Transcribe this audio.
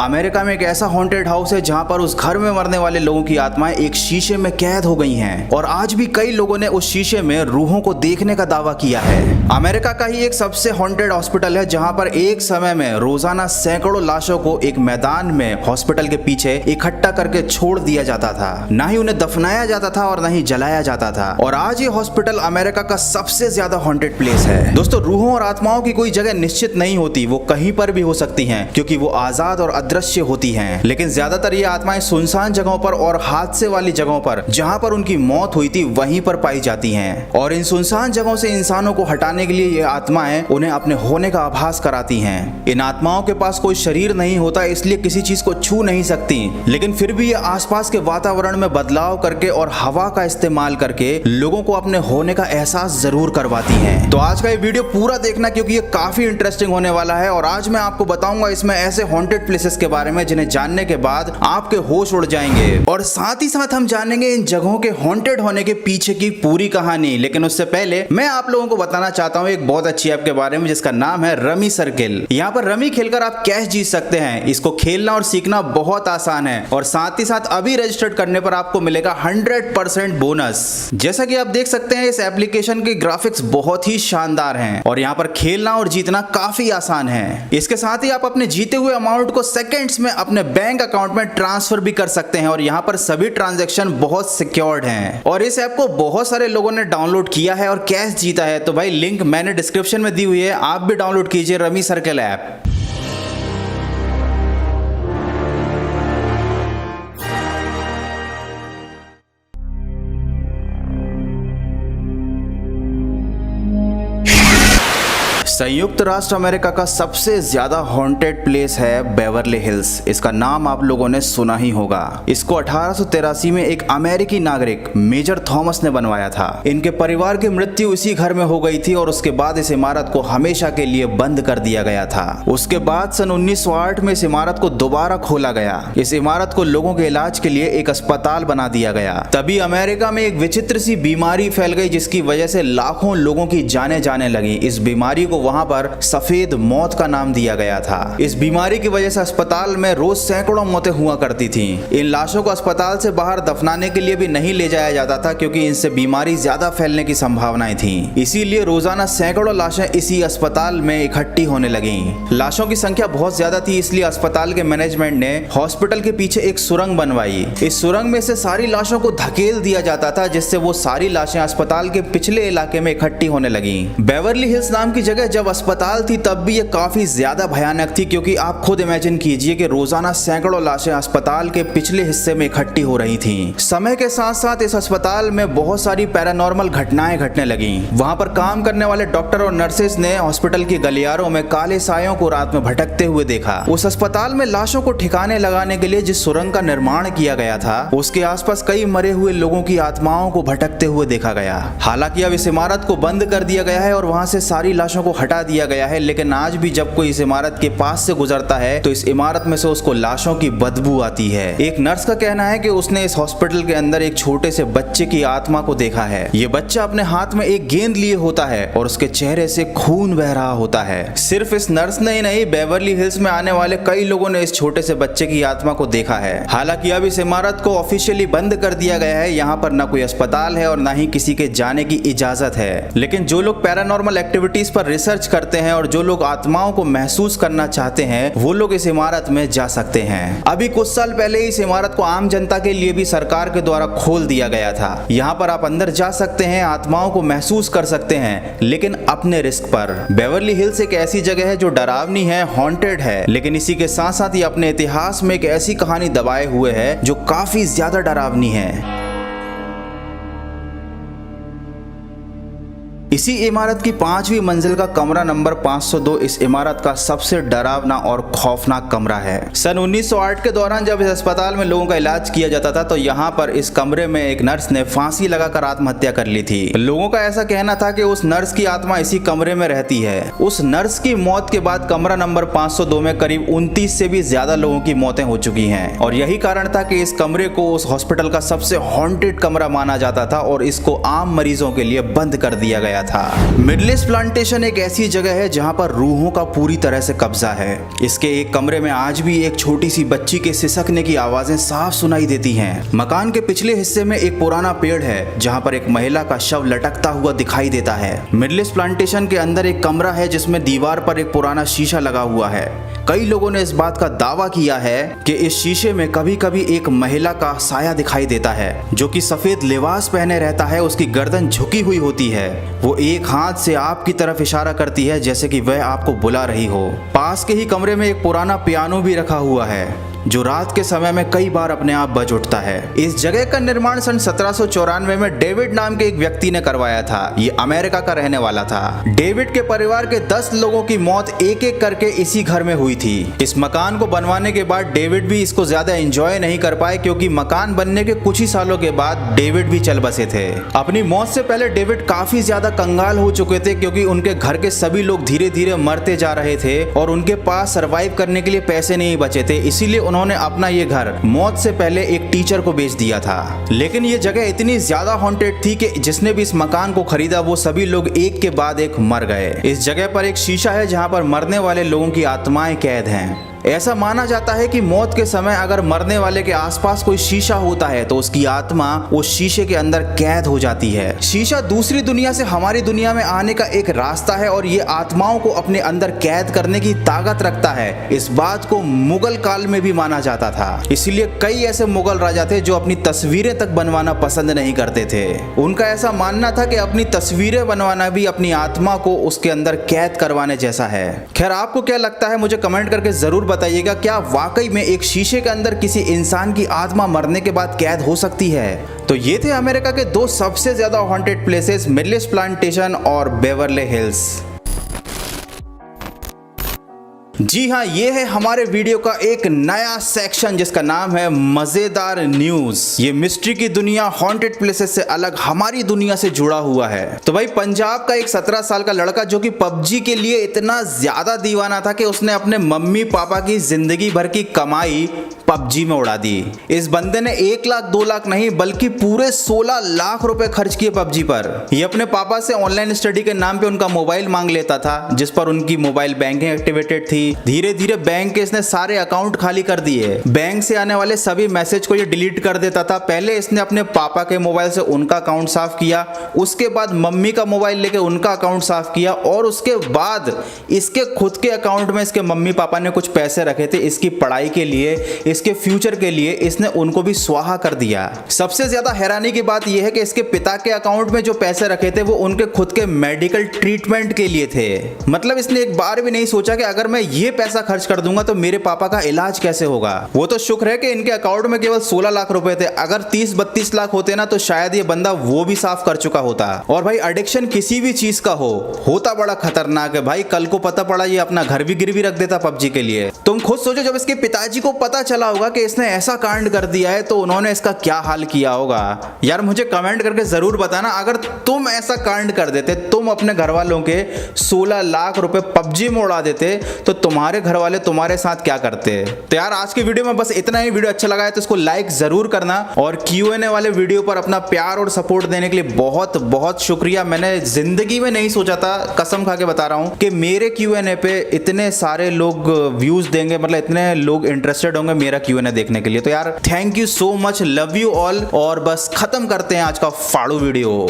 America में एक ऐसा हॉन्टेड हाउस है जहां पर उस घर में मरने वाले लोगों की आत्माएं एक शीशे में कैद हो गई हैं और आज भी कई लोगों ने उस शीशे में रूहों को देखने का दावा किया है। अमेरिका का ही एक सबसे हॉन्टेड हॉस्पिटल है जहां पर एक समय में रोजाना सैकड़ों लाशों को एक मैदान में हॉस्पिटल के पीछे इकट्ठा करके छोड़ दिया जाता था। ना ही उन्हें दफनाया जाता था और ना ही जलाया जाता था। और आज ये हॉस्पिटल अमेरिका का सबसे ज्यादा हॉन्टेड प्लेस है। दोस्तों, रूहों और आत्माओं की कोई जगह निश्चित नहीं होती, वो कहीं पर भी हो सकती हैं क्योंकि वो आजाद और अदृश्य होती हैं। लेकिन ज्यादातर ये आत्माएं सुनसान जगहों पर और हादसे वाली जगहों पर जहां पर उनकी मौत हुई थी वहीं पर पाई जाती हैं। और इन सुनसान जगहों से इंसानों को हटाने के लिए ये आत्माएं उन्हें अपने होने का आभास कराती हैं। इन आत्माओं के पास कोई शरीर नहीं होता, इसलिए किसी चीज को छू नहीं सकती, लेकिन फिर भी ये आसपास के वातावरण में बदलाव करके और हवा का इस्तेमाल करके लोगों को अपने होने का एहसास जरूर करवाती हैं। तो आज का ये वीडियो पूरा देखना क्योंकि ये काफी इंटरेस्टिंग होने वाला है और आज मैं आपको बताऊंगा इसमें ऐसे हॉन्टेड प्लेसेस के बारे में जिन्हें जानने के बाद आपके होश उड़ जाएंगे और साथ ही साथ हम जानेंगे इन जगहों के हॉन्टेड होने के पीछे की पूरी कहानी। लेकिन उससे पहले मैं आप लोगों को बताना चाहता हूँ एक बहुत अच्छी ऐप के बारे में जिसका नाम है रमी सर्किल। यहाँ पर रमी खेलकर आप कैश जीत सकते हैं। इसको खेलना और सीखना बहुत आसान है और साथ ही साथ अभी रजिस्टर्ड करने पर आपको मिलेगा 100% बोनस। जैसा कि आप देख सकते हैं इस एप्लीकेशन के ग्राफिक्स बहुत ही शानदार हैं और यहाँ पर खेलना और जीतना काफी आसान है। इसके साथ ही आप अपने जीते हुए अमाउंट को सेकंड्स में अपने बैंक अकाउंट में ट्रांसफर भी कर सकते हैं और यहाँ पर सभी ट्रांजैक्शन बहुत सिक्योर्ड हैं। और इस ऐप को बहुत सारे लोगों ने डाउनलोड किया है और कैश जीता है। तो भाई लिंक मैंने डिस्क्रिप्शन में दी हुई है, आप भी डाउनलोड कीजिए रमी सर्किल ऐप। संयुक्त राष्ट्र अमेरिका का सबसे ज्यादा हॉन्टेड प्लेस है बेवर्ली हिल्स। इसका नाम आप लोगों ने सुना ही होगा। इसको 1883 में एक अमेरिकी नागरिक मेजर थॉमस ने बनवाया था। इनके परिवार की मृत्यु इसी घर में हो गई थी और उसके बाद इस इमारत को हमेशा के लिए बंद कर दिया गया था। उसके बाद सन 1908 में इस इमारत को दोबारा खोला गया। इस इमारत को लोगों के इलाज के लिए एक अस्पताल बना दिया गया। तभी अमेरिका में एक विचित्र सी बीमारी फैल गई जिसकी वजह से लाखों लोगों की जानें जाने लगी। इस बीमारी को वहां पर सफेद मौत का नाम दिया गया था। इस बीमारी की वजह से अस्पताल में रोज सैकड़ों मौतें हुआ करती थीं। इन लाशों को अस्पताल से बाहर दफनाने के लिए भी नहीं ले जाया जाता था क्योंकि इनसे बीमारी ज्यादा फैलने की संभावनाएं थीं। इसीलिए रोजाना सैकड़ों लाशें इसी अस्पताल में इकट्ठी होने लगीं। लाशों की संख्या बहुत ज्यादा थी, इसलिए अस्पताल के मैनेजमेंट ने हॉस्पिटल के पीछे एक सुरंग बनवाई। इस सुरंग में से सारी लाशों को धकेल दिया जाता था जिससे वो सारी लाशें अस्पताल के पिछले इलाके में इकट्ठी होने लगी। बेवर्ली हिल्स नाम की जगह जब अस्पताल थी तब भी ये काफी ज्यादा भयानक थी क्योंकि आप खुद इमेजिन कीजिए कि रोजाना सैकड़ों लाशें अस्पताल के पिछले हिस्से में इकट्ठी हो रही थीं। समय के साथ साथ इस अस्पताल में बहुत सारी पैरानॉर्मल घटनाएं घटने लगीं। वहां पर काम करने वाले डॉक्टर और नर्सेस ने हॉस्पिटल की गलियारों में काले सायों को रात में भटकते हुए देखा। उस अस्पताल में लाशों को ठिकाने लगाने के लिए जिस सुरंग का निर्माण किया गया था उसके आसपास कई मरे हुए लोगों की आत्माओं को भटकते हुए देखा गया। हालांकि अब इस इमारत को बंद कर दिया गया है और वहां से सारी लाशों को हटा दिया गया है, लेकिन आज भी जब कोई इस इमारत के पास से गुजरता है तो इस इमारत में से उसको लाशों की बदबू आती है। एक नर्स का कहना है कि उसने इस हॉस्पिटल के अंदर एक छोटे से बच्चे की आत्मा को देखा है। ये बच्चा अपने हाथ में एक गेंद लिए होता है और उसके चेहरे से खून बह रहा होता है। सिर्फ इस नर्स ने ही नहीं, बेवर्ली हिल्स में आने वाले कई लोगों ने इस छोटे से बच्चे की आत्मा को देखा है। हालांकि अब इस इमारत को ऑफिशियली बंद कर दिया गया है। यहाँ पर न कोई अस्पताल है और न ही किसी के जाने की इजाजत है। लेकिन जो लोग पैरानॉर्मल एक्टिविटीज पर रिसर्च करते हैं और जो लोग आत्माओं को महसूस करना चाहते हैं वो लोग इस इमारत में जा सकते हैं। अभी कुछ साल पहले इस इमारत को आम जनता के लिए भी सरकार के द्वारा खोल दिया गया था। यहाँ पर आप अंदर जा सकते हैं, आत्माओं को महसूस कर सकते हैं, लेकिन अपने रिस्क पर। बेवर्ली हिल्स एक ऐसी जगह है जो डरावनी है, हॉन्टेड है, लेकिन इसी के साथ साथ ये अपने इतिहास में एक ऐसी कहानी दबाए हुए है जो काफी ज्यादा डरावनी है। इसी इमारत की 5वीं मंजिल का कमरा नंबर 502 इस इमारत का सबसे डरावना और खौफनाक कमरा है। सन 1908 के दौरान जब इस अस्पताल में लोगों का इलाज किया जाता था तो यहाँ पर इस कमरे में एक नर्स ने फांसी लगाकर आत्महत्या कर ली थी। लोगों का ऐसा कहना था कि उस नर्स की आत्मा इसी कमरे में रहती है। उस नर्स की मौत के बाद कमरा नंबर 502 में करीब 29 से भी ज्यादा लोगों की मौतें हो चुकी हैं और यही कारण था कि इस कमरे को उस हॉस्पिटल का सबसे हॉन्टेड कमरा माना जाता था और इसको आम मरीजों के लिए बंद कर दिया गया था। मिडिल ईस्ट प्लांटेशन एक ऐसी जगह है जहां पर रूहों का पूरी तरह से कब्जा है। इसके एक कमरे में आज भी एक छोटी सी बच्ची के सिसकने की आवाजें साफ सुनाई देती हैं। मकान के पिछले हिस्से में एक पुराना पेड़ है जहां पर एक महिला का शव लटकता हुआ दिखाई देता है। मिडिल ईस्ट प्लांटेशन के अंदर एक कमरा है जिसमें दीवार पर एक पुराना शीशा लगा हुआ है। कई लोगों ने इस बात का दावा किया है कि इस शीशे में कभी कभी एक महिला का साया दिखाई देता है जो कि सफेद लिबास पहने रहता है। उसकी गर्दन झुकी हुई होती है। वो एक हाथ से आपकी तरफ इशारा करती है जैसे कि वह आपको बुला रही हो। पास के ही कमरे में एक पुराना पियानो भी रखा हुआ है जो रात के समय में कई बार अपने आप बज उठता है। इस जगह का निर्माण सन 1794 में डेविड नाम के एक व्यक्ति ने करवाया था। ये अमेरिका का रहने वाला था। डेविड के परिवार के 10 लोगों की मौत एक एक करके इसी घर में हुई थी। इस मकान को बनवाने के बाद डेविड भी इसको ज्यादा एंजॉय नहीं कर पाए क्योंकि मकान बनने के कुछ ही सालों के बाद डेविड भी चल बसे थे। अपनी मौत से पहले डेविड काफी ज्यादा कंगाल हो चुके थे क्योंकि उनके घर के सभी लोग धीरे धीरे मरते जा रहे थे और उनके पास सर्वाइव करने के लिए पैसे नहीं बचे थे। इसीलिए उन्होंने अपना ये घर मौत से पहले एक टीचर को बेच दिया था। लेकिन ये जगह इतनी ज्यादा हॉन्टेड थी कि जिसने भी इस मकान को खरीदा वो सभी लोग एक के बाद एक मर गए। इस जगह पर एक शीशा है जहां पर मरने वाले लोगों की आत्माएं कैद हैं। ऐसा माना जाता है कि मौत के समय अगर मरने वाले के आसपास कोई शीशा होता है तो उसकी आत्मा उस शीशे के अंदर कैद हो जाती है। शीशा दूसरी दुनिया से हमारी दुनिया में आने का एक रास्ता है और ये आत्माओं को अपने अंदर कैद करने की ताकत रखता है। इस बात को मुगल काल में भी माना जाता था। इसीलिए कई ऐसे मुगल राजा थे जो अपनी तस्वीरें तक बनवाना पसंद नहीं करते थे। उनका ऐसा मानना था कि अपनी तस्वीरें बनवाना भी अपनी आत्मा को उसके अंदर कैद करवाने जैसा है। खैर, आपको क्या लगता है मुझे कमेंट करके जरूर बताइएगा। क्या वाकई में एक शीशे के अंदर किसी इंसान की आत्मा मरने के बाद कैद हो सकती है? तो ये थे अमेरिका के 2 सबसे ज्यादा haunted places, middle east plantation और बेवर्ली हिल्स। जी हाँ, ये है हमारे वीडियो का एक नया सेक्शन जिसका नाम है मजेदार न्यूज। ये मिस्ट्री की दुनिया हॉन्टेड प्लेसेस से अलग हमारी दुनिया से जुड़ा हुआ है। तो भाई, पंजाब का एक 17 साल का लड़का जो कि पबजी के लिए इतना ज्यादा दीवाना था कि उसने अपने मम्मी पापा की जिंदगी भर की कमाई पबजी में उड़ा दी। इस बंदे ने 1 लाख 2 लाख नहीं बल्कि पूरे 16 लाख रुपए खर्च किए पबजी पर। ये अपने पापा से ऑनलाइन स्टडी के नाम पे उनका मोबाइल मांग लेता था जिस पर उनकी मोबाइल बैंकिंग एक्टिवेटेड थी। धीरे धीरे बैंक के इसने सारे अकाउंट खाली कर दिए। बैंक से आने वाले सभी मैसेज को ये डिलीट कर देता था। पहले इसने अपने पापा के मोबाइल से उनका अकाउंट साफ किया, उसके बाद मम्मी का मोबाइल लेके उनका अकाउंट साफ किया और उसके बाद इसके खुद के अकाउंट में इसके मम्मी पापा ने कुछ पैसे रखे थे इसकी पढ़ाई के लिए, इसके फ्यूचर के लिए, इसने उनको भी स्वाहा कर दिया। सबसे ज्यादा हैरानी की बात यह है कि इसके पिता के अकाउंट में जो पैसे रखे थे वो उनके खुद के मेडिकल ट्रीटमेंट के लिए थे। मतलब इसने एक बार भी नहीं सोचा कि अगर मैं ये पैसा खर्च कर दूंगा तो मेरे पापा का इलाज कैसे होगा। वो तो शुक्र है कि इनके अकाउंट में केवल 16 लाख रुपए थे। अगर 30-32 लाख होते ना तो शायद ये बंदा वो भी साफ कर चुका होता। और भाई, एडिक्शन किसी भी चीज का होता बड़ा खतरनाक है भाई। कल को पता पड़ा ये अपना घर भी गिरवी रख देता पबजी के लिए। तुम खुद सोचो, जब इसके पिताजी को पता चला होगा कि इसने ऐसा कांड कर दिया है तो उन्होंने इसका क्या हाल किया होगा। यार, मुझे कमेंट करके जरूर बताना, अगर तुम ऐसा कांड कर देते, तुम अपने घर वालों के 16 लाख रुपए पबजी में उड़ा देते तो तुम्हारे घर वाले तुम्हारे साथ क्या करते। तो यार, आज की वीडियो में बस इतना ही। वीडियो अच्छा लगा है तो इसको लाइक जरूर करना और Q&A वाले वीडियो पर अपना प्यार और सपोर्ट देने के लिए बहुत बहुत शुक्रिया। मैंने जिंदगी में नहीं सोचा था, कसम खा के बता रहा हूं, कि मेरे Q&A पे इतने सारे लोग व्यूज देंगे, मतलब इतने लोग इंटरेस्टेड होंगे मेरा Q&A देखने के लिए। तो यार, thank you so much, love you all. और बस खत्म करते हैं आज का फाड़ू वीडियो।